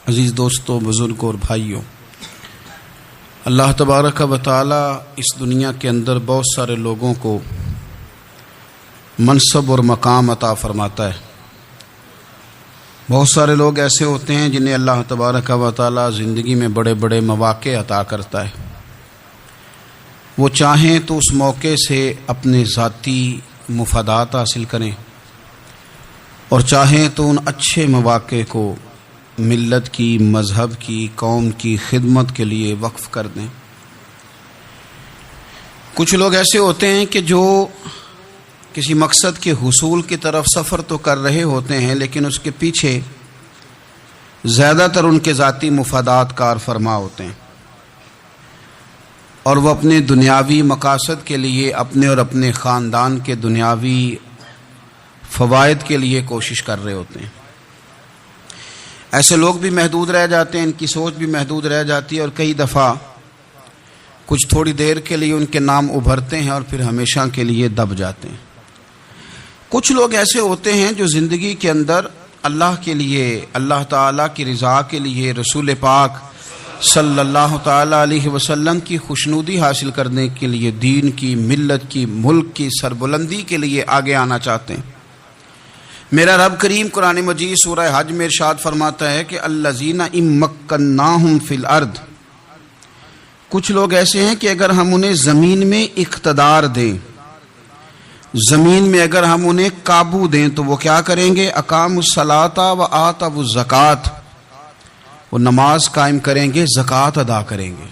عزیز دوستوں، بزرگوں اور بھائیوں، اللہ تبارک و تعالی اس دنیا کے اندر بہت سارے لوگوں کو منصب اور مقام عطا فرماتا ہے۔ بہت سارے لوگ ایسے ہوتے ہیں جنہیں اللہ تبارک و تعالی زندگی میں بڑے بڑے مواقع عطا کرتا ہے۔ وہ چاہیں تو اس موقع سے اپنے ذاتی مفادات حاصل کریں اور چاہیں تو ان اچھے مواقع کو ملت کی، مذہب کی، قوم کی خدمت کے لیے وقف کر دیں۔ کچھ لوگ ایسے ہوتے ہیں کہ جو کسی مقصد کے حصول کی طرف سفر تو کر رہے ہوتے ہیں، لیکن اس کے پیچھے زیادہ تر ان کے ذاتی مفادات کار فرما ہوتے ہیں، اور وہ اپنے دنیاوی مقاصد کے لیے، اپنے اور اپنے خاندان کے دنیاوی فوائد کے لیے کوشش کر رہے ہوتے ہیں۔ ایسے لوگ بھی محدود رہ جاتے ہیں، ان کی سوچ بھی محدود رہ جاتی ہے، اور کئی دفعہ کچھ تھوڑی دیر کے لیے ان کے نام ابھرتے ہیں اور پھر ہمیشہ کے لیے دب جاتے ہیں۔ کچھ لوگ ایسے ہوتے ہیں جو زندگی کے اندر اللہ کے لیے، اللہ تعالیٰ کی رضا کے لیے، رسول پاک صلی اللہ تعالیٰ علیہ وسلم کی خوشنودی حاصل کرنے کے لیے، دین کی، ملت کی، ملک کی سربلندی کے لیے آگے آنا چاہتے ہیں۔ میرا رب کریم قرآن مجید سورہ حج میں ارشاد فرماتا ہے کہ الذین ان مکناہم فی الارض، کچھ لوگ ایسے ہیں کہ اگر ہم انہیں زمین میں اقتدار دیں، زمین میں اگر ہم انہیں قابو دیں تو وہ کیا کریں گے؟ اقاموا الصلاۃ و آتوا الزکوٰۃ، وہ نماز قائم کریں گے، زکوٰۃ ادا کریں گے،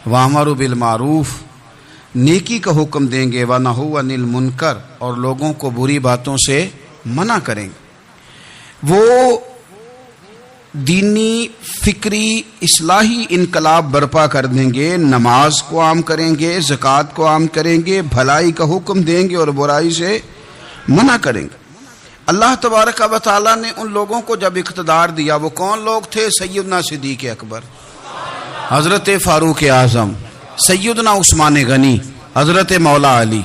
وامروا بالمعروف، نیکی کا حکم دیں گے، ونہوا عن المنکر، اور لوگوں کو بری باتوں سے منع کریں گے۔ وہ دینی، فکری، اصلاحی انقلاب برپا کر دیں گے، نماز کو عام کریں گے، زکوٰۃ کو عام کریں گے، بھلائی کا حکم دیں گے اور برائی سے منع کریں گے۔ اللہ تبارک و تعالیٰ نے ان لوگوں کو جب اقتدار دیا، وہ کون لوگ تھے؟ سیدنا صدیق اکبر، حضرت فاروق اعظم، سیدنا عثمان غنی، حضرت مولا علی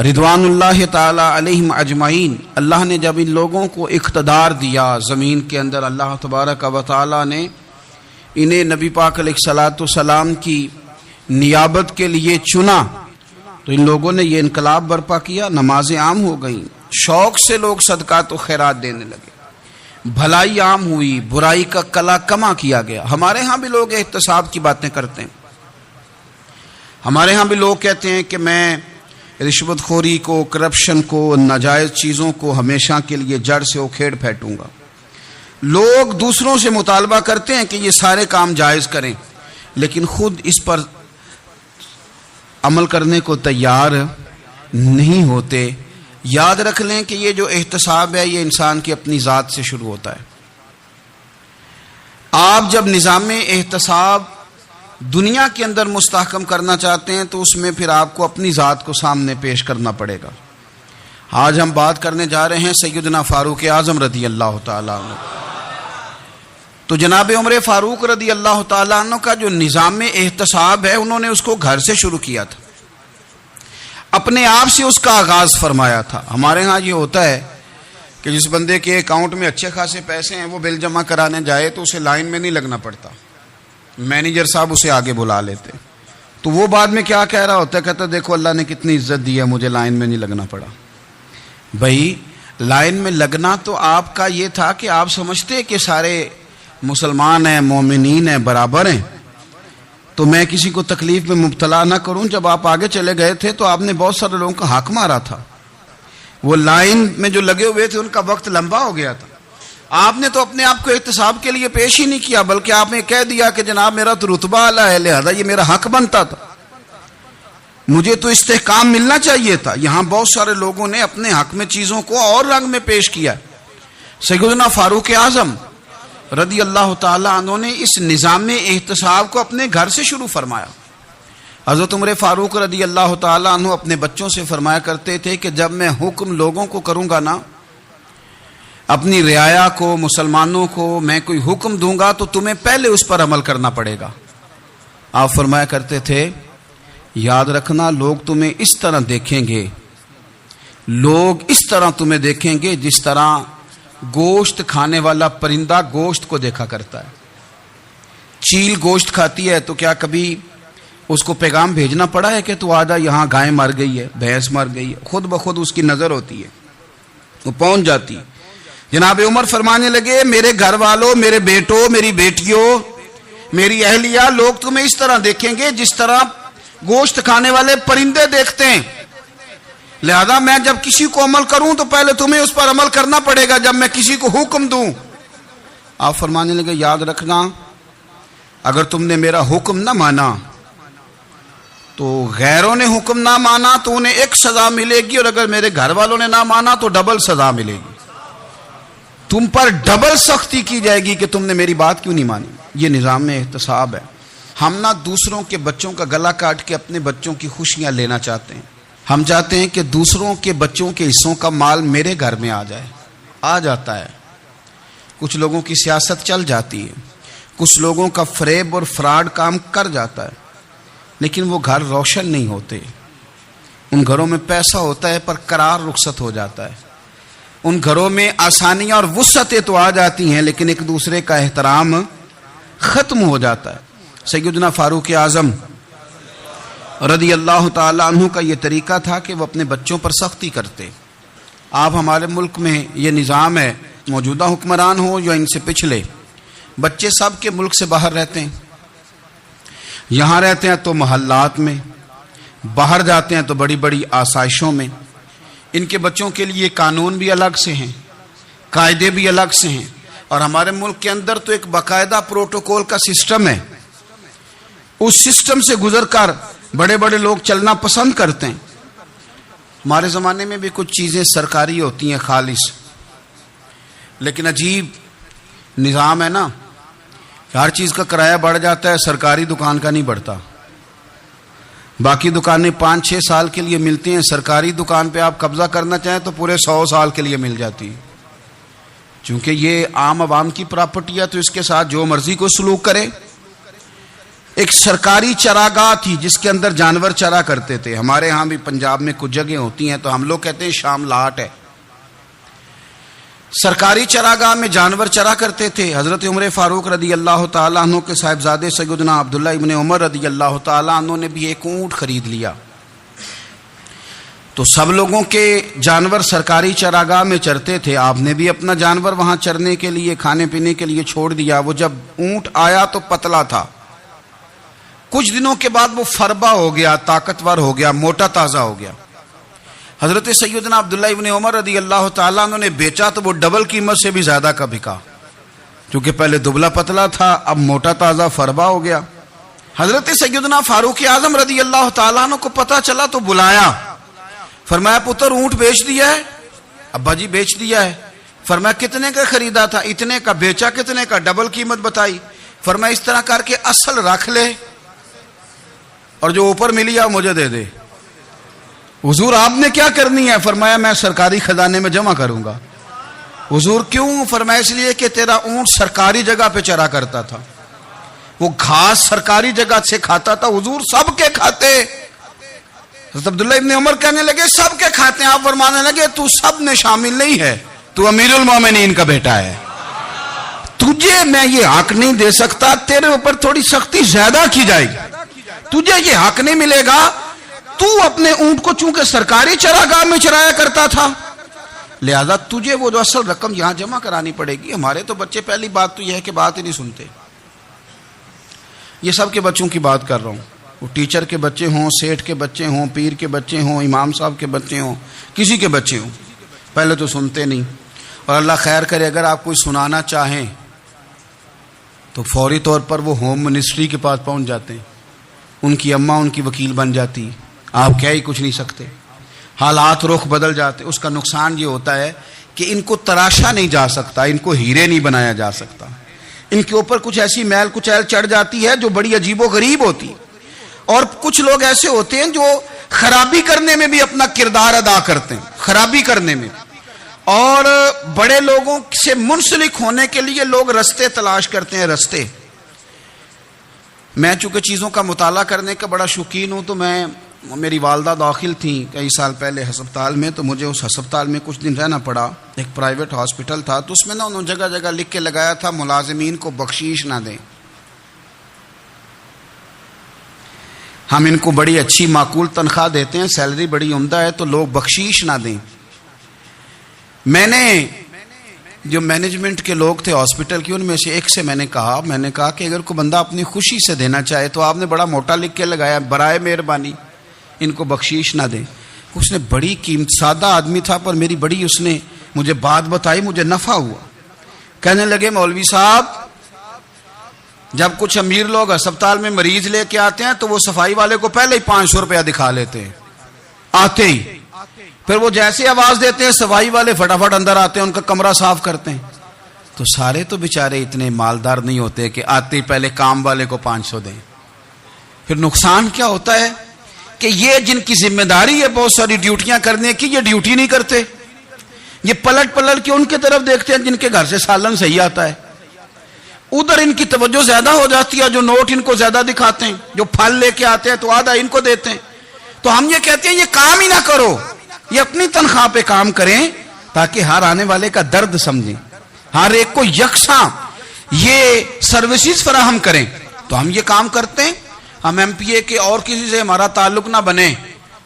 رضوان اللہ تعالی علیہم اجمعین۔ اللہ نے جب ان لوگوں کو اقتدار دیا زمین کے اندر، اللہ تبارک و تعالی نے انہیں نبی پاک علیہ الصلاۃ والسلام کی نیابت کے لیے چنا، تو ان لوگوں نے یہ انقلاب برپا کیا، نمازیں عام ہو گئیں، شوق سے لوگ صدقات و خیرات دینے لگے، بھلائی عام ہوئی، برائی کا کلا کما کیا گیا۔ ہمارے ہاں بھی لوگ احتساب کی باتیں کرتے ہیں، ہمارے ہاں بھی لوگ کہتے ہیں کہ میں رشوت خوری کو، کرپشن کو، ناجائز چیزوں کو ہمیشہ کے لیے جڑ سے اکھیڑ پھینٹوں گا۔ لوگ دوسروں سے مطالبہ کرتے ہیں کہ یہ سارے کام جائز کریں، لیکن خود اس پر عمل کرنے کو تیار نہیں ہوتے۔ یاد رکھ لیں کہ یہ جو احتساب ہے، یہ انسان کی اپنی ذات سے شروع ہوتا ہے۔ آپ جب نظام احتساب دنیا کے اندر مستحکم کرنا چاہتے ہیں تو اس میں پھر آپ کو اپنی ذات کو سامنے پیش کرنا پڑے گا۔ آج ہم بات کرنے جا رہے ہیں سیدنا فاروق اعظم رضی اللہ تعالیٰ عنہ۔ تو جناب عمر فاروق رضی اللہ تعالیٰ عنہ کا جو نظام احتساب ہے، انہوں نے اس کو گھر سے شروع کیا تھا، اپنے آپ سے اس کا آغاز فرمایا تھا۔ ہمارے ہاں یہ ہوتا ہے کہ جس بندے کے اکاؤنٹ میں اچھے خاصے پیسے ہیں، وہ بل جمع کرانے جائے تو اسے لائن میں نہیں لگنا پڑتا، مینیجر صاحب اسے آگے بلا لیتے، تو وہ بعد میں کیا کہہ رہا ہوتا ہے؟ کہتا دیکھو اللہ نے کتنی عزت دی ہے، مجھے لائن میں نہیں لگنا پڑا۔ بھائی لائن میں لگنا تو آپ کا یہ تھا کہ آپ سمجھتے کہ سارے مسلمان ہیں، مومنین ہیں، برابر ہیں، تو میں کسی کو تکلیف میں مبتلا نہ کروں۔ جب آپ آگے چلے گئے تھے تو آپ نے بہت سارے لوگوں کا حق مارا تھا، وہ لائن میں جو لگے ہوئے تھے ان کا وقت لمبا ہو گیا تھا۔ آپ نے تو اپنے آپ کو احتساب کے لیے پیش ہی نہیں کیا، بلکہ آپ نے کہہ دیا کہ جناب میرا تو رتبہ اعلیٰ ہے، لہذا یہ میرا حق بنتا تھا، مجھے تو استحکام ملنا چاہیے تھا۔ یہاں بہت سارے لوگوں نے اپنے حق میں چیزوں کو اور رنگ میں پیش کیا۔ سیدنا فاروق اعظم رضی اللہ تعالی عنہ نے اس نظام احتساب کو اپنے گھر سے شروع فرمایا۔ حضرت عمر فاروق رضی اللہ تعالی عنہ اپنے بچوں سے فرمایا کرتے تھے کہ جب میں حکم لوگوں کو کروں گا نا، اپنی رعایا کو، مسلمانوں کو میں کوئی حکم دوں گا تو تمہیں پہلے اس پر عمل کرنا پڑے گا۔ آپ فرمایا کرتے تھے یاد رکھنا لوگ تمہیں اس طرح دیکھیں گے، لوگ اس طرح تمہیں دیکھیں گے جس طرح گوشت کھانے والا پرندہ گوشت کو دیکھا کرتا ہے. چیل گوشت کھاتی ہے تو کیا کبھی اس کو پیغام بھیجنا پڑا ہے کہ تو آجا یہاں گائے مر گئی ہے, بھینس مر گئی ہے؟ خود بخود اس کی نظر ہوتی ہے, وہ پہنچ جاتی ہے. جناب عمر فرمانے لگے میرے گھر والوں, میرے بیٹوں, میری بیٹیوں, میری اہلیہ, لوگ تمہیں اس طرح دیکھیں گے جس طرح گوشت کھانے والے پرندے دیکھتے ہیں. لہذا میں جب کسی کو عمل کروں تو پہلے تمہیں اس پر عمل کرنا پڑے گا جب میں کسی کو حکم دوں. آپ فرمانے لگے یاد رکھنا اگر تم نے میرا حکم نہ مانا تو غیروں نے حکم نہ مانا تو انہیں ایک سزا ملے گی, اور اگر میرے گھر والوں نے نہ مانا تو ڈبل سزا ملے گی. تم پر ڈبل سختی کی جائے گی کہ تم نے میری بات کیوں نہیں مانی. یہ نظام احتساب ہے. ہم نہ دوسروں کے بچوں کا گلا کاٹ کے اپنے بچوں کی خوشیاں لینا چاہتے ہیں. ہم چاہتے ہیں کہ دوسروں کے بچوں کے حصوں کا مال میرے گھر میں آ جائے. آ جاتا ہے. کچھ لوگوں کی سیاست چل جاتی ہے, کچھ لوگوں کا فریب اور فراڈ کام کر جاتا ہے, لیکن وہ گھر روشن نہیں ہوتے. ان گھروں میں پیسہ ہوتا ہے پر قرار رخصت ہو جاتا ہے. ان گھروں میں آسانیاں اور وسعتیں تو آ جاتی ہیں لیکن ایک دوسرے کا احترام ختم ہو جاتا ہے. سیدنا فاروق اعظم رضی اللہ تعالی عنہ کا یہ طریقہ تھا کہ وہ اپنے بچوں پر سختی کرتے. آپ ہمارے ملک میں یہ نظام ہے, موجودہ حکمران ہو یا ان سے پچھلے, بچے سب کے ملک سے باہر رہتے ہیں. یہاں رہتے ہیں تو محلات میں, باہر جاتے ہیں تو بڑی بڑی آسائشوں میں. ان کے بچوں کے لیے قانون بھی الگ سے ہیں, قاعدے بھی الگ سے ہیں, اور ہمارے ملک کے اندر تو ایک باقاعدہ پروٹوکول کا سسٹم ہے. اس سسٹم سے گزر کر بڑے بڑے لوگ چلنا پسند کرتے ہیں. ہمارے زمانے میں بھی کچھ چیزیں سرکاری ہوتی ہیں خالص, لیکن عجیب نظام ہے نا, ہر چیز کا کرایہ بڑھ جاتا ہے, سرکاری دکان کا نہیں بڑھتا. باقی دکانیں 5-6 سال کے لیے ملتی ہیں, سرکاری دکان پہ آپ قبضہ کرنا چاہیں تو پورے 100 سال کے لیے مل جاتی ہے. چونکہ یہ عام عوام کی پراپرٹی ہے تو اس کے ساتھ جو مرضی کو سلوک کرے. ایک سرکاری چراگاہ تھی جس کے اندر جانور چرا کرتے تھے. ہمارے ہاں بھی پنجاب میں کچھ جگہ ہوتی ہیں تو ہم لوگ کہتے ہیں شام لاٹ ہے. سرکاری چراگاہ میں جانور چرا کرتے تھے. حضرت عمر فاروق رضی اللہ تعالیٰ عنہ کے صاحبزادے سیدنا عبداللہ ابن عمر رضی اللہ تعالیٰ عنہ نے بھی ایک اونٹ خرید لیا. تو سب لوگوں کے جانور سرکاری چراگاہ میں چرتے تھے, آپ نے بھی اپنا جانور وہاں چرنے کے لیے, کھانے پینے کے لیے چھوڑ دیا. وہ جب اونٹ آیا تو پتلا تھا, کچھ دنوں کے بعد وہ فربا ہو گیا, طاقتور ہو گیا, موٹا تازہ ہو گیا. حضرت سیدنا عبداللہ ابن عمر رضی اللہ تعالیٰ عنہ نے بیچا تو وہ ڈبل قیمت سے بھی زیادہ کا بکا, کیونکہ پہلے دبلا پتلا تھا, اب موٹا تازہ فربا ہو گیا. حضرت سیدنا فاروق اعظم رضی اللہ تعالیٰ عنہ کو پتا چلا تو بلایا, فرمایا پتر اونٹ بیچ دیا ہے؟ ابا جی بیچ دیا ہے. فرمایا کتنے کا خریدا تھا؟ اتنے کا. بیچا کتنے کا؟ ڈبل قیمت بتائی. فرمایا اس طرح کر کے اصل رکھ لے اور جو اوپر ملی ہے مجھے دے دے. حضور آپ نے کیا کرنی ہے؟ فرمایا میں سرکاری خزانے میں جمع کروں گا. حضور کیوں؟ فرمایا اس لیے کہ تیرا اونٹ سرکاری جگہ پہ چرا کرتا تھا, وہ گھاس سرکاری جگہ سے کھاتا تھا. حضور سب کے کھاتے. حضرت عبداللہ ابن عمر کہنے لگے سب کے کھاتے ہیں. آپ فرمانے لگے تو سب میں شامل نہیں ہے, تو امیر المومنین کا بیٹا ہے, تجھے میں یہ حق نہیں دے سکتا, تیرے اوپر تھوڑی سختی زیادہ کی جائے گی, تجھے یہ حق نہیں ملے گا. تو اپنے اونٹ کو چونکہ سرکاری چراگاہ میں چرایا کرتا تھا, لہذا تجھے وہ جو اصل رقم یہاں جمع کرانی پڑے گی. ہمارے تو بچے پہلی بات تو یہ ہے کہ بات ہی نہیں سنتے. یہ سب کے بچوں کی بات کر رہا ہوں, وہ ٹیچر کے بچے ہوں, سیٹھ کے بچے ہوں, پیر کے بچے ہوں, امام صاحب کے بچے ہوں, کسی کے بچے ہوں, پہلے تو سنتے نہیں. اور اللہ خیر کرے اگر آپ کوئی سنانا چاہیں تو فوری طور پر وہ ہوم منسٹری کے پاس پہنچ جاتے ہیں, ان کی اماں ان کی وکیل بن جاتی, آپ کہہ ہی کچھ نہیں سکتے. حالات رخ بدل جاتے. اس کا نقصان یہ ہوتا ہے کہ ان کو تراشا نہیں جا سکتا, ان کو ہیرے نہیں بنایا جا سکتا. ان کے اوپر کچھ ایسی میل کچیل چڑھ جاتی ہے جو بڑی عجیب و غریب ہوتی. اور کچھ لوگ ایسے ہوتے ہیں جو خرابی کرنے میں بھی اپنا کردار ادا کرتے ہیں, خرابی کرنے میں. اور بڑے لوگوں سے منسلک ہونے کے لیے لوگ رستے تلاش کرتے ہیں, رستے. میں چونکہ چیزوں کا مطالعہ کرنے کا بڑا شوقین ہوں تو میں میری والدہ داخل تھیں کئی سال پہلے ہسپتال میں، تو مجھے اس ہسپتال میں کچھ دن رہنا پڑا. ایک پرائیویٹ ہاسپٹل تھا، تو اس میں انہوں نے جگہ جگہ لکھ کے لگایا تھا ملازمین کو بخشیش نہ دیں. ہم ان کو بڑی اچھی معقول تنخواہ دیتے ہیں، سیلری بڑی عمدہ ہے، تو لوگ بخشیش نہ دیں. میں نے جو مینجمنٹ کے لوگ تھے ہاسپٹل کی، ان میں سے ایک سے میں نے کہا کہ اگر کوئی بندہ اپنی خوشی سے دینا چاہے تو آپ نے بڑا موٹا لکھ کے لگایا برائے مہربانی ان کو بخشیش نہ دیں. اس نے بڑی قیمت، سادہ آدمی تھا پر میری بڑی اس نے مجھے بات بتائی، مجھے نفع ہوا. کہنے لگے مولوی صاحب، جب کچھ امیر لوگ ہسپتال میں مریض لے کے آتے ہیں تو وہ صفائی والے کو پہلے ہی 500 روپیہ دکھا لیتے ہیں آتے ہی. پھر وہ جیسے آواز دیتے ہیں صفائی والے فٹافٹ اندر آتے ہیں، ان کا کمرہ صاف کرتے ہیں. تو سارے تو بیچارے اتنے مالدار نہیں ہوتے کہ آتے ہی پہلے کام والے کو 500 دیں. پھر نقصان کیا ہوتا ہے کہ یہ جن کی ذمہ داری ہے بہت ساری ڈیوٹیاں کرنے کی، یہ ڈیوٹی نہیں کرتے. یہ پلٹ کے ان کی طرف دیکھتے ہیں جن کے گھر سے سالن صحیح آتا ہے. ادھر ان کی توجہ زیادہ ہو جاتی ہے، جو نوٹ ان کو زیادہ دکھاتے ہیں، جو پھل لے کے آتے ہیں تو آدھا ان کو دیتے ہیں. تو ہم یہ کہتے ہیں یہ کام ہی نہ کرو، یہ اپنی تنخواہ پہ کام کریں تاکہ ہر آنے والے کا درد سمجھیں، ہر ایک کو یکساں یہ سروسز فراہم کریں. تو ہم یہ کام کرتے ہیں. ہم ایم پی اے کے اور کسی سے ہمارا تعلق نہ بنے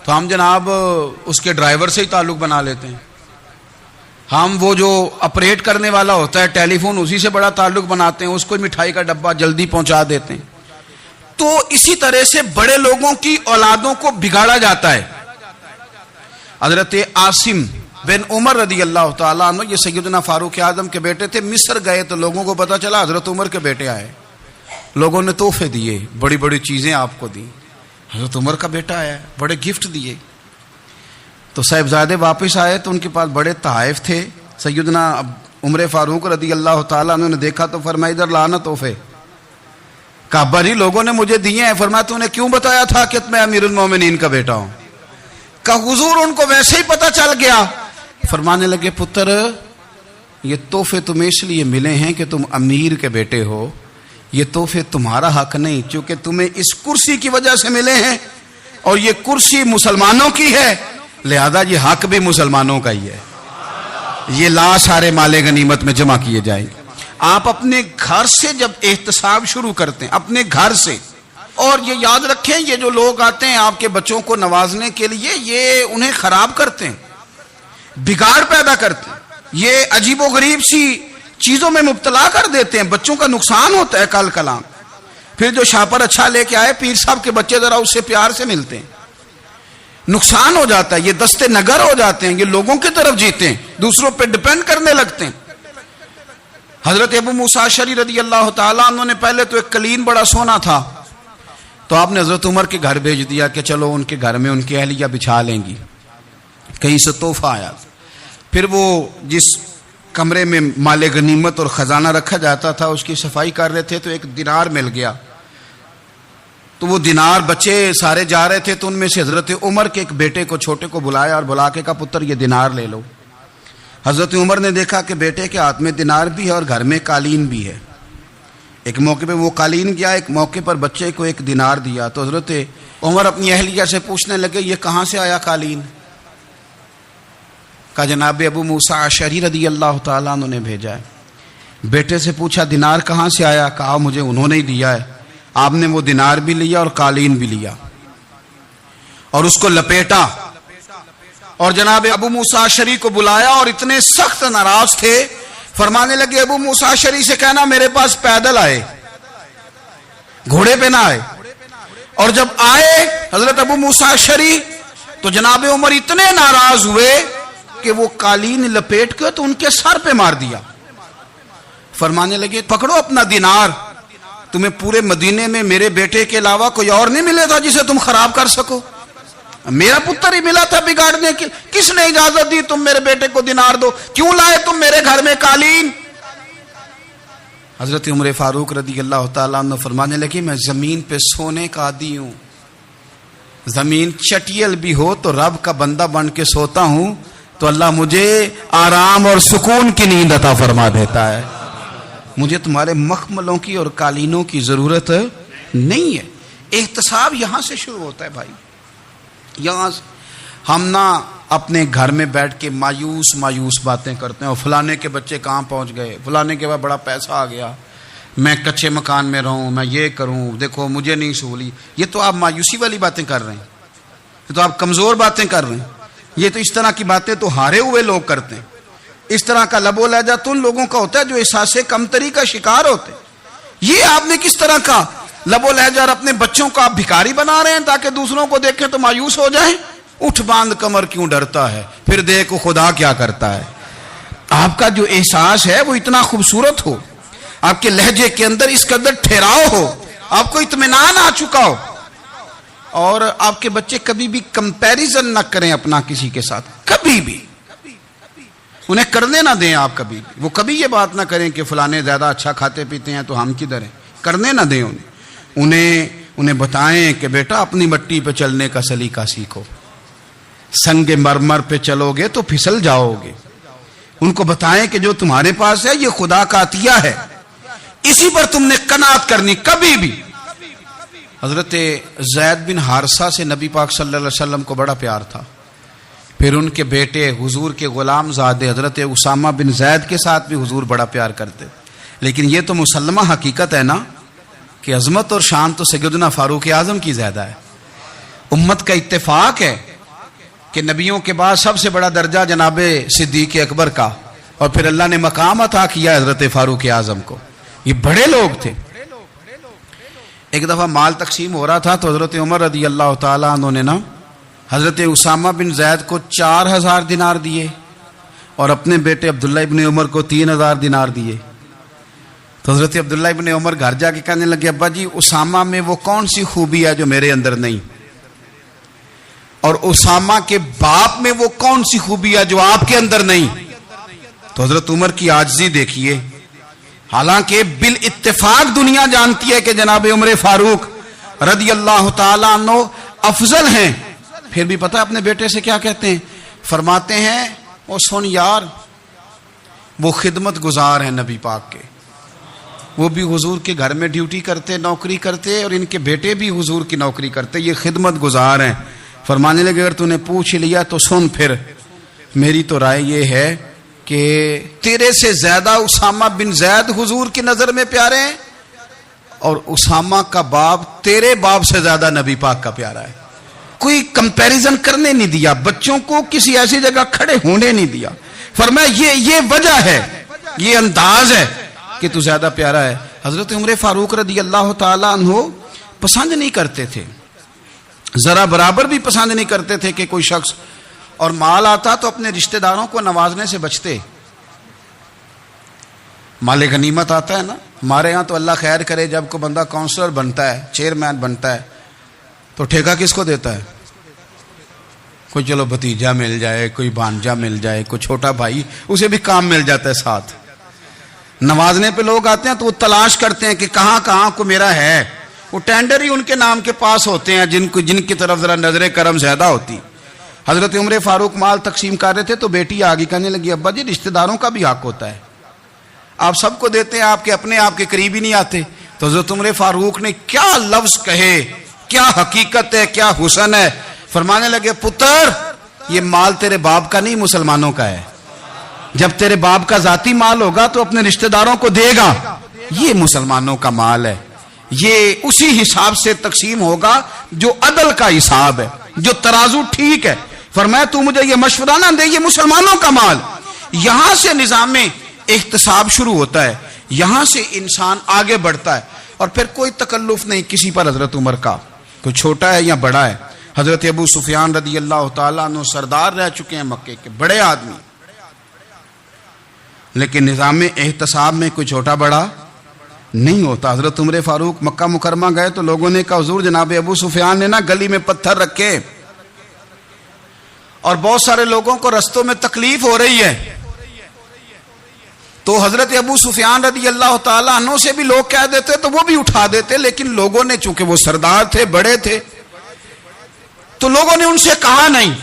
تو ہم جناب اس کے ڈرائیور سے ہی تعلق بنا لیتے ہیں. ہم وہ جو آپریٹ کرنے والا ہوتا ہے ٹیلی فون، اسی سے بڑا تعلق بناتے ہیں، اس کو مٹھائی کا ڈبہ جلدی پہنچا دیتے ہیں. تو اسی طرح سے بڑے لوگوں کی اولادوں کو بگاڑا جاتا ہے. حضرت عاصم بن عمر رضی اللہ تعالیٰ عنہ، یہ سیدنا فاروق اعظم کے بیٹے تھے. مصر گئے تو لوگوں کو پتا چلا حضرت عمر کے بیٹے آئے. لوگوں نے تحفے دیے، بڑی بڑی چیزیں آپ کو دی. حضرت عمر کا بیٹا آیا، بڑے گفٹ دیے. تو صاحبزادے واپس آئے تو ان کے پاس بڑے تحائف تھے. سیدنا عمر فاروق رضی اللہ تعالیٰ عنہ نے دیکھا تو فرمایا ادھر لانا تحفے. کہا بھائی لوگوں نے مجھے دیے ہیں. فرمایا تو نے کیوں بتایا تھا کہ میں امیر المومنین کا بیٹا ہوں؟ کہا حضور ان کو ویسے ہی پتا چل گیا. فرمانے لگے پتر یہ تحفے تمہیں اس لیے ملے ہیں کہ تم امیر کے بیٹے ہو، یہ تحفے تمہارا حق نہیں، چونکہ تمہیں اس کرسی کی وجہ سے ملے ہیں اور یہ کرسی مسلمانوں کی ہے، لہذا یہ حق بھی مسلمانوں کا ہی ہے. یہ لا سارے مال غنیمت میں جمع کیے جائیں گے. آپ اپنے گھر سے جب احتساب شروع کرتے ہیں، اپنے گھر سے، اور یہ یاد رکھیں یہ جو لوگ آتے ہیں آپ کے بچوں کو نوازنے کے لیے، یہ انہیں خراب کرتے ہیں، بگاڑ پیدا کرتے ہیں، یہ عجیب و غریب سی چیزوں میں مبتلا کر دیتے ہیں. بچوں کا نقصان ہوتا ہے کل کلام. پھر جو شاپر اچھا لے کے آئے پیر صاحب کے بچے ذرا اس سے پیار سے ملتے ہیں، نقصان ہو جاتا ہے. یہ دستے نگر ہو جاتے ہیں، یہ لوگوں کی طرف جیتے ہیں، دوسروں پہ ڈیپینڈ کرنے لگتے ہیں. حضرت ابو موسیٰ اشعری رضی اللہ تعالیٰ عنہ نے پہلے تو ایک قلین بڑا سونا تھا تو آپ نے حضرت عمر کے گھر بھیج دیا کہ چلو ان کے گھر میں ان کی اہلیہ بچھا لیں گی. کہیں سے تحفہ آیا. پھر وہ جس کمرے میں مال غنیمت اور خزانہ رکھا جاتا تھا اس کی صفائی کر رہے تھے تو ایک دینار مل گیا. تو وہ دینار بچے سارے جا رہے تھے تو ان میں سے حضرت عمر کے ایک بیٹے کو چھوٹے کو بلایا اور بلا کے کہا پتر یہ دینار لے لو. حضرت عمر نے دیکھا کہ بیٹے کے ہاتھ میں دینار بھی ہے اور گھر میں قالین بھی ہے. ایک موقع پہ وہ قالین گیا، ایک موقع پر بچے کو ایک دینار دیا. تو حضرت عمر اپنی اہلیہ سے پوچھنے لگے یہ کہاں سے آیا قالین؟ کہا جناب ابو موسیٰ اشعری رضی اللہ تعالیٰ عنہ نے بھیجا ہے. بیٹے سے پوچھا دینار کہاں سے آیا؟ کہا مجھے انہوں نے ہی دیا ہے. آپ نے وہ دینار بھی لیا اور قالین بھی لیا اور اس کو لپیٹا اور جناب ابو موسیٰ اشعری کو بلایا اور اتنے سخت ناراض تھے. فرمانے لگے ابو موسیٰ اشعری سے کہنا میرے پاس پیدل آئے، گھوڑے پہ نہ آئے. اور جب آئے حضرت ابو موسیٰ اشعری تو جناب عمر اتنے ناراض ہوئے کہ وہ قالین لپیٹ کے تو ان کے سر پہ مار دیا. فرمانے لگے پکڑو اپنا دینار، تمہیں پورے مدینے میں میرے بیٹے کے علاوہ کوئی اور نہیں ملے تھا جسے تم خراب کر سکو، میرا پتر ہی ملا تھا بگاڑنے کی. کس نے اجازت دی تم میرے بیٹے کو دینار دو؟ کیوں لائے تم میرے گھر میں قالین؟ حضرت عمر فاروق رضی اللہ تعالیٰ عنہ فرمانے لگے میں زمین پہ سونے کا عادی ہوں، زمین چٹیل بھی ہو تو رب کا بندہ بن کے سوتا ہوں تو اللہ مجھے آرام اور سکون کی نیند عطا فرما دیتا ہے. مجھے تمہارے مخملوں کی اور قالینوں کی ضرورت نہیں ہے. احتساب یہاں سے شروع ہوتا ہے بھائی. یہاں ہم نہ اپنے گھر میں بیٹھ کے مایوس باتیں کرتے ہیں، اور فلانے کے بچے کہاں پہنچ گئے، فلانے کے بعد بڑا پیسہ آ گیا، میں کچے مکان میں رہوں، میں یہ کروں، دیکھو مجھے نہیں سہولی۔ یہ تو آپ مایوسی والی باتیں کر رہے ہیں، یہ تو آپ کمزور باتیں کر رہے ہیں۔ یہ تو اس طرح کی باتیں تو ہارے ہوئے لوگ کرتے ہیں۔ اس طرح کا لب و لہجہ تو ان لوگوں کا ہوتا ہے جو احساس کمتری کا شکار ہوتے ہیں۔ یہ آپ نے کس طرح کا لب و لہجہ، اور اپنے بچوں کو آپ بھکاری بنا رہے ہیں تاکہ دوسروں کو دیکھیں تو مایوس ہو جائیں۔ اٹھ باندھ کمر کیوں ڈرتا ہے، پھر دیکھو خدا کیا کرتا ہے۔ آپ کا جو احساس ہے وہ اتنا خوبصورت ہو، آپ کے لہجے کے اندر اس قدر ٹھہراؤ ہو، آپ کو اطمینان آ چکا ہو، اور آپ کے بچے کبھی بھی کمپیریزن نہ کریں اپنا کسی کے ساتھ، کبھی بھی انہیں کرنے نہ دیں۔ آپ کبھی وہ کبھی یہ بات نہ کریں کہ فلانے زیادہ اچھا کھاتے پیتے ہیں تو ہم کدھر ہیں، کرنے نہ دیں انہیں بتائیں کہ بیٹا اپنی مٹی پہ چلنے کا سلیقہ سیکھو، سنگ مرمر پہ چلو گے تو پھسل جاؤ گے۔ ان کو بتائیں کہ جو تمہارے پاس ہے یہ خدا کا عطیہ ہے، اسی پر تم نے قناعت کرنی کبھی بھی۔ حضرت زید بن حارثہ سے نبی پاک صلی اللہ علیہ وسلم کو بڑا پیار تھا، پھر ان کے بیٹے حضور کے غلام زادے حضرت اسامہ بن زید کے ساتھ بھی حضور بڑا پیار کرتے۔ لیکن یہ تو مسلمہ حقیقت ہے نا کہ عظمت اور شان تو سیدنا فاروق اعظم کی زیادہ ہے۔ امت کا اتفاق ہے کہ نبیوں کے بعد سب سے بڑا درجہ جناب صدیق اکبر کا، اور پھر اللہ نے مقام عطا کیا حضرت فاروق اعظم کو۔ یہ بڑے لوگ تھے۔ ایک دفعہ مال تقسیم ہو رہا تھا تو حضرت عمر رضی اللہ تعالیٰ عنہ نے حضرت اسامہ بن زید کو 4000 دینار دیے، اور اپنے بیٹے عبداللہ ابن عمر کو 3000 دینار دیے۔ تو حضرت عبداللہ ابن عمر گھر جا کے کہنے لگے، ابا جی اسامہ میں وہ کون سی خوبی ہے جو میرے اندر نہیں، اور اسامہ کے باپ میں وہ کون سی خوبی ہے جو آپ کے اندر نہیں۔ تو حضرت عمر کی عاجزی دیکھیے، حالانکہ بالاتفاق دنیا جانتی ہے کہ جناب عمر فاروق رضی اللہ تعالیٰ عنہ افضل ہیں، پھر بھی پتہ اپنے بیٹے سے کیا کہتے ہیں؟ فرماتے ہیں وہ سن یار، وہ خدمت گزار ہیں نبی پاک کے، وہ بھی حضور کے گھر میں ڈیوٹی کرتے، نوکری کرتے، اور ان کے بیٹے بھی حضور کی نوکری کرتے، یہ خدمت گزار ہیں۔ فرمانے لگے اگر تو نے پوچھ لیا تو سن، پھر میری تو رائے یہ ہے کہ تیرے سے زیادہ اسامہ بن زید حضور کی نظر میں پیارے ہیں، اور اسامہ کا باپ تیرے باپ سے زیادہ نبی پاک کا پیارا ہے۔ کوئی کمپیریزن کرنے نہیں دیا، بچوں کو کسی ایسی جگہ کھڑے ہونے نہیں دیا۔ فرمایا یہ وجہ ہے، یہ انداز ہے کہ تو زیادہ پیارا ہے۔ حضرت عمر فاروق رضی اللہ تعالیٰ عنہ پسند نہیں کرتے تھے، ذرا برابر بھی پسند نہیں کرتے تھے کہ کوئی شخص اور مال آتا تو اپنے رشتہ داروں کو نوازنے سے بچتے۔ مال غنیمت آتا ہے نا، ہمارے ہاں تو اللہ خیر کرے جب کوئی بندہ کونسلر بنتا ہے، چیئرمین بنتا ہے، تو ٹھیکہ کس کو دیتا ہے؟ کوئی چلو بھتیجا مل جائے، کوئی بھانجا مل جائے، کوئی چھوٹا بھائی، اسے بھی کام مل جاتا ہے ساتھ۔ نوازنے پہ لوگ آتے ہیں تو وہ تلاش کرتے ہیں کہ کہاں کہاں کو میرا ہے، وہ ٹینڈر ہی ان کے نام کے پاس ہوتے ہیں جن کی طرف ذرا نظر کرم زیادہ ہوتی۔ حضرت عمر فاروق مال تقسیم کر رہے تھے تو بیٹی آگے کہنے لگی، ابا جی رشتہ داروں کا بھی حق ہوتا ہے، آپ سب کو دیتے ہیں، آپ کے اپنے آپ کے قریب ہی نہیں آتے۔ تو حضرت عمر فاروق نے کیا لفظ کہے، کیا حقیقت ہے، کیا حسن ہے۔ فرمانے لگے پتر یہ مال تیرے باپ کا نہیں مسلمانوں کا ہے، جب تیرے باپ کا ذاتی مال ہوگا تو اپنے رشتہ داروں کو دے گا، یہ مسلمانوں کا مال ہے، یہ اسی حساب سے تقسیم ہوگا جو عدل کا حساب ہے، جو ترازو ٹھیک ہے۔ فرمایا تو مجھے یہ مشورہ نہ دے، یہ مسلمانوں کا مال۔ یہاں سے نظام احتساب شروع ہوتا ہے، یہاں سے انسان آگے بڑھتا ہے، اور پھر کوئی تکلف نہیں کسی پر حضرت عمر کا، کوئی چھوٹا ہے یا بڑا ہے۔ حضرت ابو سفیان رضی اللہ تعالیٰ عنہ سردار رہ چکے ہیں مکے کے، بڑے آدمی، لیکن نظام احتساب میں کوئی چھوٹا بڑا نہیں ہوتا۔ حضرت عمر فاروق مکہ مکرمہ گئے تو لوگوں نے کہا حضور جناب ابو سفیان نے گلی میں پتھر رکھے، اور بہت سارے لوگوں کو رستوں میں تکلیف ہو رہی ہے، تو حضرت ابو سفیان رضی اللہ تعالیٰ عنہ سے بھی لوگ کہہ دیتے تو وہ بھی اٹھا دیتے، لیکن لوگوں نے چونکہ وہ سردار تھے، بڑے تھے، تو لوگوں نے ان سے کہا نہیں۔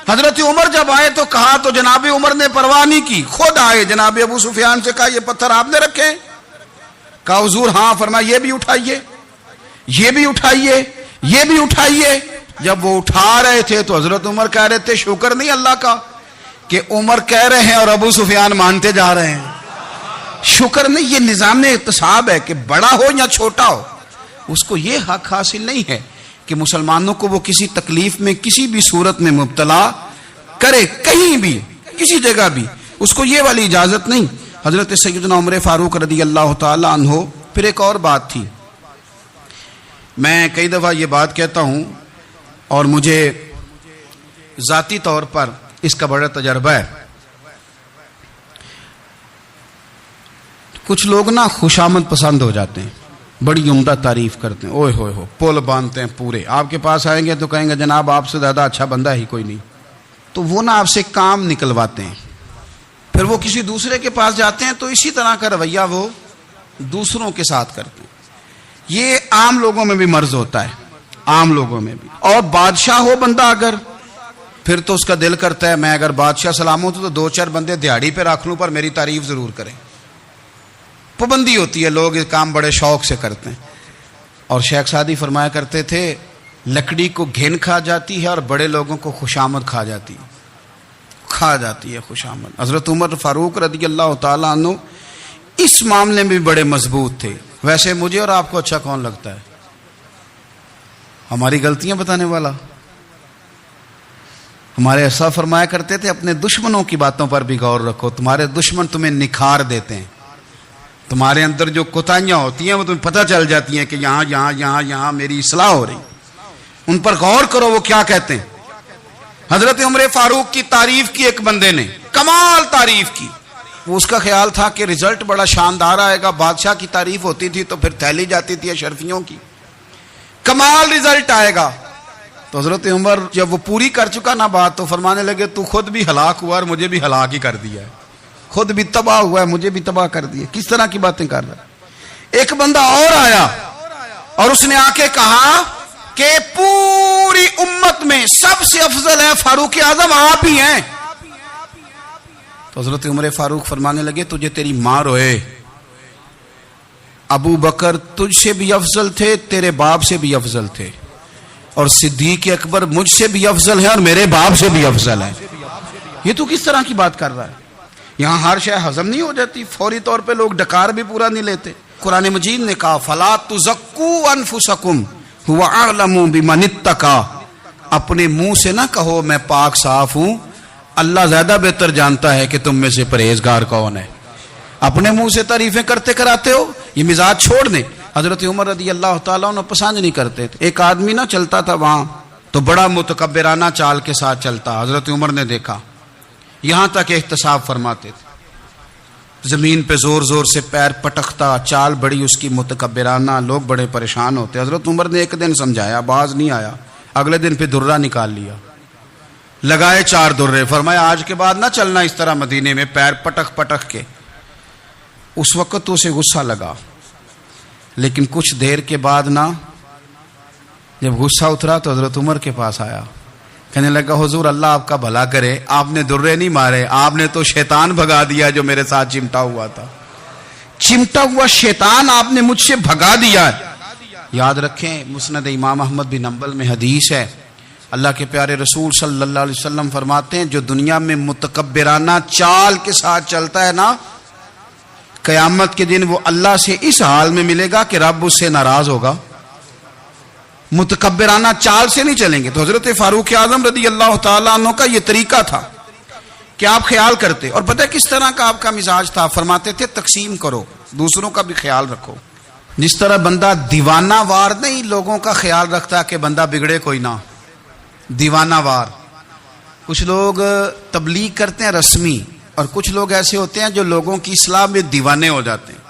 حضرت عمر جب آئے تو کہا تو جناب عمر نے پرواہ نہیں کی، خود آئے، جناب ابو سفیان سے کہا یہ پتھر آپ نے رکھے؟ کہا حضور ہاں۔ فرمایا یہ بھی اٹھائیے، یہ بھی اٹھائیے، یہ بھی اٹھائیے۔ جب وہ اٹھا رہے تھے تو حضرت عمر کہہ رہے تھے شکر نہیں اللہ کا کہ عمر کہہ رہے ہیں اور ابو سفیان مانتے جا رہے ہیں. شکر نہیں، یہ نظام احتساب ہے کہ بڑا ہو یا چھوٹا ہو اس کو یہ حق حاصل نہیں ہے کہ مسلمانوں کو وہ کسی تکلیف میں کسی بھی صورت میں مبتلا کرے، کہیں بھی کسی جگہ بھی، اس کو یہ والی اجازت نہیں. حضرت سیدنا عمر فاروق رضی اللہ تعالی عنہ. پھر ایک اور بات تھی، میں کئی دفعہ یہ بات کہتا ہوں اور مجھے ذاتی طور پر اس کا بڑا تجربہ ہے. کچھ لوگ نا خوشامد پسند ہو جاتے ہیں، بڑی عمدہ تعریف کرتے ہیں، اوئے ہوئے ہو پول باندھتے ہیں پورے. آپ کے پاس آئیں گے تو کہیں گے جناب آپ سے زیادہ اچھا بندہ ہی کوئی نہیں. تو وہ نا آپ سے کام نکلواتے ہیں، پھر وہ کسی دوسرے کے پاس جاتے ہیں تو اسی طرح کا رویہ وہ دوسروں کے ساتھ کرتے ہیں. یہ عام لوگوں میں بھی مرض ہوتا ہے، عام لوگوں میں بھی. اور بادشاہ ہو بندہ اگر، پھر تو اس کا دل کرتا ہے میں اگر بادشاہ سلامت ہوں تو دو چار بندے دیہڑی پہ رکھ لوں پر میری تعریف ضرور کریں. پابندی ہوتی ہے، لوگ یہ کام بڑے شوق سے کرتے ہیں. اور شیخ سعدی فرمایا کرتے تھے لکڑی کو گھن کھا جاتی ہے اور بڑے لوگوں کو خوشامد کھا جاتی ہے خوشامد. حضرت عمر فاروق رضی اللہ تعالیٰ عنہ اس معاملے میں بھی بڑے مضبوط تھے. ویسے مجھے اور آپ کو اچھا کون لگتا ہے؟ ہماری غلطیاں بتانے والا. ہمارے ایسا فرمایا کرتے تھے اپنے دشمنوں کی باتوں پر بھی غور رکھو، تمہارے دشمن تمہیں نکھار دیتے ہیں. تمہارے اندر جو کوتاہیاں ہوتی ہیں وہ تمہیں پتہ چل جاتی ہیں کہ یہاں میری اصلاح ہو رہی. ان پر غور کرو وہ کیا کہتے ہیں. حضرت عمر فاروق کی تعریف کی ایک بندے نے، کمال تعریف کی. وہ اس کا خیال تھا کہ رزلٹ بڑا شاندار آئے گا. بادشاہ کی تعریف ہوتی تھی تو پھر تھیلی جاتی تھی اشرفیوں کی، کمال رزلٹ آئے گا. تو حضرت عمر جب وہ پوری کر چکا نا بات تو فرمانے لگے تو خود بھی ہلاک ہوا اور مجھے بھی ہلاک ہی کر دیا ہے. خود بھی تباہ ہوا ہے، مجھے بھی تباہ کر دیا. کس طرح کی باتیں کر رہا ہے. ایک بندہ اور آیا اور اس نے آ کے کہا کہ پوری امت میں سب سے افضل ہے فاروق اعظم آپ ہی ہیں. تو حضرت عمر فاروق فرمانے لگے تجھے تیری ماں روئے، ابو بکر تجھ سے بھی افضل تھے، تیرے باپ سے بھی افضل تھے، اور صدیق اکبر مجھ سے بھی افضل ہے اور میرے باپ سے بھی افضل ہے. یہ تو کس طرح کی بات کر رہا ہے؟ یہاں ہر شے ہضم نہیں ہو جاتی، فوری طور پہ لوگ ڈکار بھی پورا نہیں لیتے. قرآن مجید نے کہا فلا تزکوا انفسکم هو اعلم بمن اتقى. اپنے منہ سے نہ کہو میں پاک صاف ہوں، اللہ زیادہ بہتر جانتا ہے کہ تم میں سے پرہیزگار کون ہے. اپنے منہ سے تعریفیں کرتے کراتے ہو، یہ مزاج چھوڑ دیں. حضرت عمر رضی اللہ تعالیٰ عنہ پسند نہیں کرتے تھے. ایک آدمی نہ چلتا تھا وہاں تو بڑا متکبرانہ چال کے ساتھ چلتا. حضرت عمر نے دیکھا، یہاں تک احتساب فرماتے تھے، زمین پہ زور زور سے پیر پٹکتا، چال بڑی اس کی متکبرانہ، لوگ بڑے پریشان ہوتے. حضرت عمر نے ایک دن سمجھایا، باز نہیں آیا. اگلے دن پہ درہ نکال لیا، لگائے 4 درے. فرمایا آج کے بعد نہ چلنا اس طرح مدینے میں پیر پٹک پٹک کے. اس وقت تو اسے غصہ لگا، لیکن کچھ دیر کے بعد نا جب غصہ اترا تو حضرت عمر کے پاس آیا، کہنے لگا حضور اللہ آپ کا بھلا کرے، آپ نے درے نہیں مارے، آپ نے تو شیطان بھگا دیا جو میرے ساتھ چمٹا ہوا تھا. چمٹا ہوا شیطان آپ نے مجھ سے بھگا دیا. یاد رکھیں مسند امام احمد بن حنبل میں حدیث ہے، اللہ کے پیارے رسول صلی اللہ علیہ وسلم فرماتے ہیں جو دنیا میں متکبرانہ چال کے ساتھ چلتا ہے نا، قیامت کے دن وہ اللہ سے اس حال میں ملے گا کہ رب اس سے ناراض ہوگا. متکبرانہ چال سے نہیں چلیں گے. تو حضرت فاروق اعظم رضی اللہ تعالیٰ عنہ کا یہ طریقہ تھا کہ آپ خیال کرتے. اور پتہ کس طرح کا آپ کا مزاج تھا؟ فرماتے تھے تقسیم کرو، دوسروں کا بھی خیال رکھو. جس طرح بندہ دیوانہ وار نہیں لوگوں کا خیال رکھتا کہ بندہ بگڑے کوئی نہ، دیوانہ وار. کچھ لوگ تبلیغ کرتے ہیں رسمی، اور کچھ لوگ ایسے ہوتے ہیں جو لوگوں کی اصلاح میں دیوانے ہو جاتے ہیں.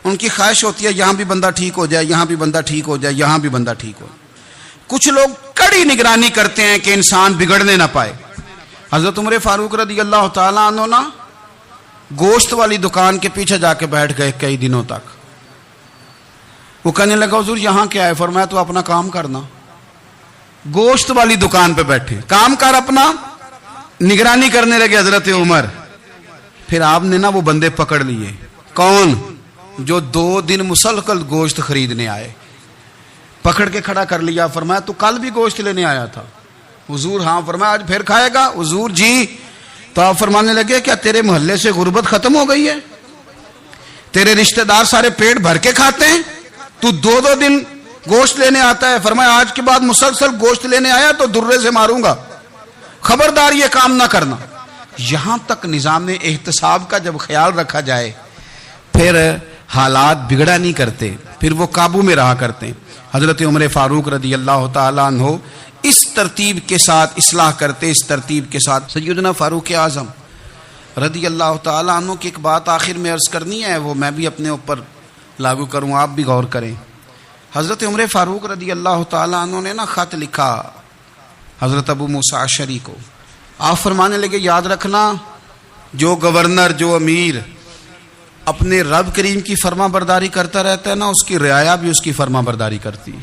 ان کی خواہش ہوتی ہے یہاں بھی بندہ ٹھیک ہو جائے، یہاں بھی بندہ ٹھیک ہو جائے، یہاں بھی بندہ ٹھیک ہو. کچھ لوگ کڑی نگرانی کرتے ہیں کہ انسان بگڑنے نہ پائے. حضرت عمر فاروق رضی اللہ تعالیٰ عنہ نا گوشت والی دکان کے پیچھے جا کے بیٹھ گئے کئی دنوں تک. وہ کہنے لگا حضور یہاں کیا ہے؟ فرمایا تو اپنا کام کرنا. گوشت والی دکان پہ بیٹھے، کام کر اپنا. نگرانی کرنے لگے حضرت عمر. پھر آپ نے نا وہ بندے پکڑ لیے. کون؟ جو 2 دن مسلسل گوشت خریدنے آئے. پکڑ کے کھڑا کر لیا. فرمایا تو کل بھی گوشت لینے آیا تھا؟ حضور ہاں. فرمایا آج پھر کھائے گا؟ حضور جی. تو آپ فرمانے لگے کیا تیرے محلے سے غربت ختم ہو گئی ہے؟ تیرے رشتہ دار سارے پیٹ بھر کے کھاتے ہیں، تو دو دن گوشت لینے آتا ہے؟ فرمایا آج کے بعد مسلسل گوشت لینے آیا تو درے سے ماروں گا، خبردار یہ کام نہ کرنا. یہاں تک نظام احتساب کا جب خیال رکھا جائے پھر حالات بگڑا نہیں کرتے، پھر وہ قابو میں رہا کرتے ہیں. حضرت عمر فاروق رضی اللہ تعالیٰ عنہ اس ترتیب کے ساتھ اصلاح کرتے، اس ترتیب کے ساتھ. سیدنا فاروق اعظم رضی اللہ تعالیٰ عنہ کی ایک بات آخر میں عرض کرنی ہے، وہ میں بھی اپنے اوپر لاگو کروں، آپ بھی غور کریں. حضرت عمر فاروق رضی اللہ تعالیٰ عنہ نے خط لکھا حضرت ابو موسیٰ اشعری کو. آپ فرمانے لگے یاد رکھنا، جو گورنر، جو امیر اپنے رب کریم کی فرما برداری کرتا رہتا ہے نا، اس کی رعایا بھی اس کی فرما برداری کرتی ہے.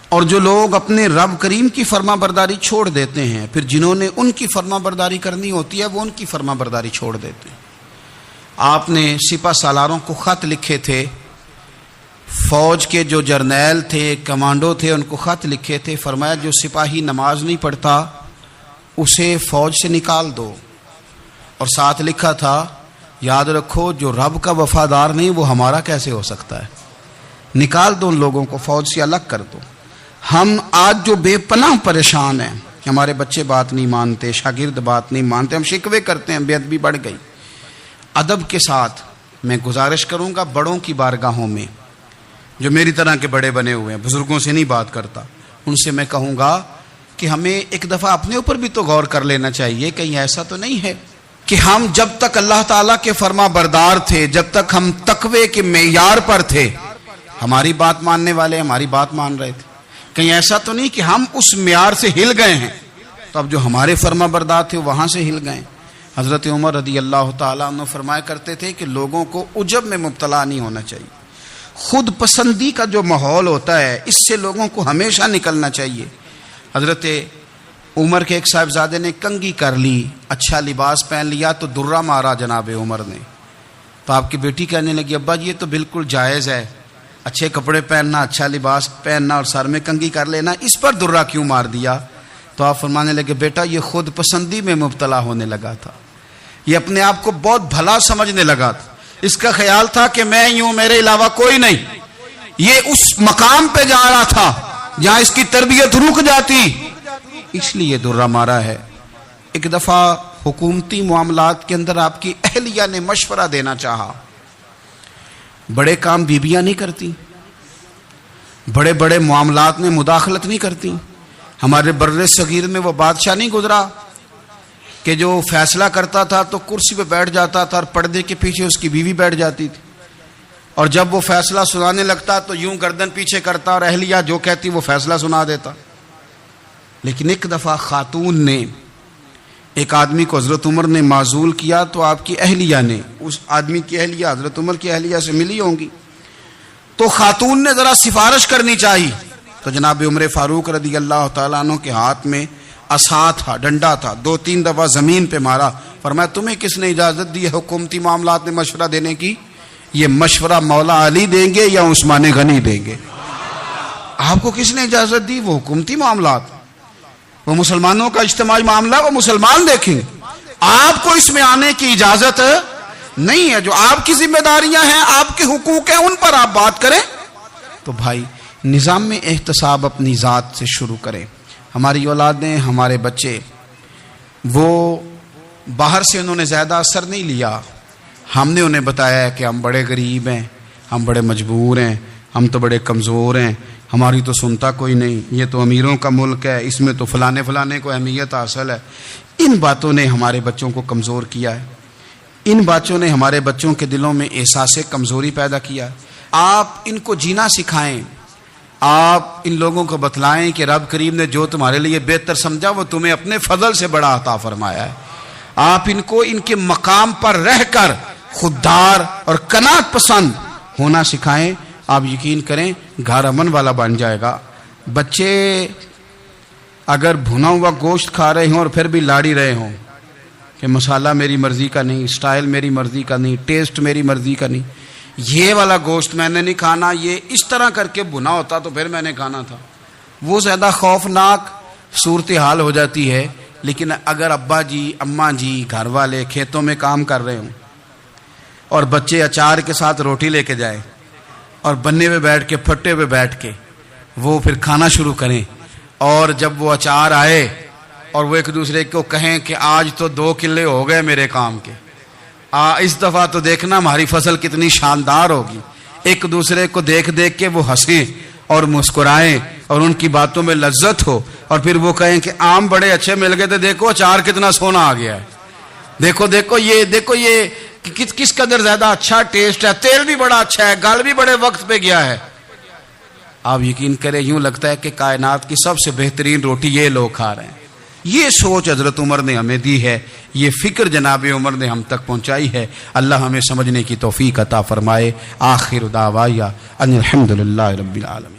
اور جو لوگ اپنے رب کریم کی فرما برداری چھوڑ دیتے ہیں، پھر جنہوں نے ان کی فرما برداری کرنی ہوتی ہے وہ ان کی فرما برداری چھوڑ دیتے ہیں. آپ نے سپہ سالاروں کو خط لکھے تھے، فوج کے جو جرنیل تھے، کمانڈو تھے، ان کو خط لکھے تھے. فرمایا جو سپاہی نماز نہیں پڑھتا اسے فوج سے نکال دو. اور ساتھ لکھا تھا یاد رکھو جو رب کا وفادار نہیں وہ ہمارا کیسے ہو سکتا ہے، نکال دو ان لوگوں کو، فوج سے الگ کر دو. ہم آج جو بے پناہ پریشان ہیں، ہمارے بچے بات نہیں مانتے، شاگرد بات نہیں مانتے، ہم شکوے کرتے ہیں، بے ادبی بڑھ گئی. ادب کے ساتھ میں گزارش کروں گا بڑوں کی بارگاہوں میں، جو میری طرح کے بڑے بنے ہوئے ہیں، بزرگوں سے نہیں بات کرتا، ان سے میں کہوں گا کہ ہمیں ایک دفعہ اپنے اوپر بھی تو غور کر لینا چاہیے. کہیں ایسا تو نہیں ہے کہ ہم جب تک اللہ تعالیٰ کے فرما بردار تھے، جب تک ہم تقوی کے معیار پر تھے، ہماری بات ماننے والے ہماری بات مان رہے تھے. کہیں ایسا تو نہیں کہ ہم اس معیار سے ہل گئے ہیں تو اب جو ہمارے فرما بردار تھے وہاں سے ہل گئے. حضرت عمر رضی اللہ تعالیٰ عنہ فرمایا کرتے تھے کہ لوگوں کو عجب میں مبتلا نہیں ہونا چاہیے. خود پسندی کا جو ماحول ہوتا ہے اس سے لوگوں کو ہمیشہ نکلنا چاہیے. حضرت عمر کے ایک صاحبزادے نے کنگھی کر لی، اچھا لباس پہن لیا تو درہ مارا جناب عمر نے. تو آپ کی بیٹی کہنے لگی ابا یہ تو بالکل جائز ہے، اچھے کپڑے پہننا، اچھا لباس پہننا اور سر میں کنگھی کر لینا، اس پر درہ کیوں مار دیا؟ تو آپ فرمانے لگے بیٹا یہ خود پسندی میں مبتلا ہونے لگا تھا، یہ اپنے آپ کو بہت بھلا سمجھنے لگا تھا. اس کا خیال تھا کہ میں یوں، میرے علاوہ کوئی نہیں. یہ اس مقام پہ جا رہا تھا جہاں اس کی تربیت رک جاتی، اس لیے درہ مارا ہے. ایک دفعہ حکومتی معاملات کے اندر آپ کی اہلیہ نے مشورہ دینا چاہا. بڑے کام بیویاں نہیں کرتی، بڑے بڑے معاملات میں مداخلت نہیں کرتی. ہمارے بر صغیر میں وہ بادشاہ نہیں گزرا کہ جو فیصلہ کرتا تھا تو کرسی پہ بیٹھ جاتا تھا اور پردے کے پیچھے اس کی بیوی بیٹھ جاتی تھی، اور جب وہ فیصلہ سنانے لگتا تو یوں گردن پیچھے کرتا اور اہلیہ جو کہتی وہ فیصلہ سنا دیتا. لیکن ایک دفعہ خاتون نے ایک آدمی کو حضرت عمر نے معزول کیا تو آپ کی اہلیہ نے، اس آدمی کی اہلیہ حضرت عمر کی اہلیہ سے ملی ہوں گی، تو خاتون نے ذرا سفارش کرنی چاہیے. تو جناب عمر فاروق رضی اللہ تعالیٰ عنہ کے ہاتھ میں عصا تھا، ڈنڈا تھا، 2-3 دفعہ زمین پہ مارا. فرمایا تمہیں کس نے اجازت دی ہے حکومتی معاملات میں مشورہ دینے کی؟ یہ مشورہ مولا علی دیں گے یا عثمان غنی دیں گے؟ آپ کو کس نے اجازت دی؟ وہ حکومتی معاملات، وہ مسلمانوں کا اجتماعی معاملہ، وہ مسلمان دیکھیں گے. آپ کو اس میں آنے کی اجازت نہیں ہے. جو آپ کی ذمہ داریاں ہیں، آپ کے حقوق ہیں، ان پر آپ بات کریں. تو بھائی نظام میں احتساب اپنی ذات سے شروع کریں. ہماری اولادیں، ہمارے بچے، وہ باہر سے انہوں نے زیادہ اثر نہیں لیا. ہم نے انہیں بتایا ہے کہ ہم بڑے غریب ہیں، ہم بڑے مجبور ہیں، ہم تو بڑے کمزور ہیں، ہماری تو سنتا کوئی نہیں، یہ تو امیروں کا ملک ہے، اس میں تو فلانے فلانے کو اہمیت حاصل ہے. ان باتوں نے ہمارے بچوں کو کمزور کیا ہے. ان باتوں نے ہمارے بچوں کے دلوں میں احساس کمزوری پیدا کیا ہے. آپ ان کو جینا سکھائیں. آپ ان لوگوں کو بتلائیں کہ رب کریم نے جو تمہارے لیے بہتر سمجھا وہ تمہیں اپنے فضل سے بڑا عطا فرمایا ہے. آپ ان کو ان کے مقام پر رہ کر خوددار اور قناعت پسند ہونا سکھائیں. آپ یقین کریں گھر امن والا بن جائے گا. بچے اگر بھنا ہوا گوشت کھا رہے ہوں اور پھر بھی لاڑی رہے ہوں کہ مسالہ میری مرضی کا نہیں، سٹائل میری مرضی کا نہیں، ٹیسٹ میری مرضی کا نہیں، یہ والا گوشت میں نے نہیں کھانا، یہ اس طرح کر کے بنا ہوتا تو پھر میں نے کھانا تھا. وہ زیادہ خوفناک صورتحال ہو جاتی ہے. لیکن اگر ابا جی اماں جی گھر والے کھیتوں میں کام کر رہے ہوں اور بچے اچار کے ساتھ روٹی لے کے جائیں اور بننے پہ بیٹھ کے پھٹے پہ بیٹھ کے وہ پھر کھانا شروع کریں، اور جب وہ اچار آئے اور وہ ایک دوسرے کو کہیں کہ آج تو 2 کلے ہو گئے میرے کام کے، اس دفعہ تو دیکھنا ہماری فصل کتنی شاندار ہوگی، ایک دوسرے کو دیکھ دیکھ کے وہ ہنسیں اور مسکرائیں اور ان کی باتوں میں لذت ہو، اور پھر وہ کہیں کہ آم بڑے اچھے مل گئے تھے، دیکھو اچار کتنا سونا آ گیا ہے، دیکھو یہ کس قدر زیادہ اچھا ٹیسٹ ہے، تیل بھی بڑا اچھا ہے، گل بھی بڑے وقت پہ گیا ہے. آپ یقین کریں یوں لگتا ہے کہ کائنات کی سب سے بہترین روٹی یہ لوگ کھا رہے ہیں. یہ سوچ حضرت عمر نے ہمیں دی ہے، یہ فکر جناب عمر نے ہم تک پہنچائی ہے. اللہ ہمیں سمجھنے کی توفیق عطا فرمائے. آخر دعوایا ان الحمدللہ رب العالمین.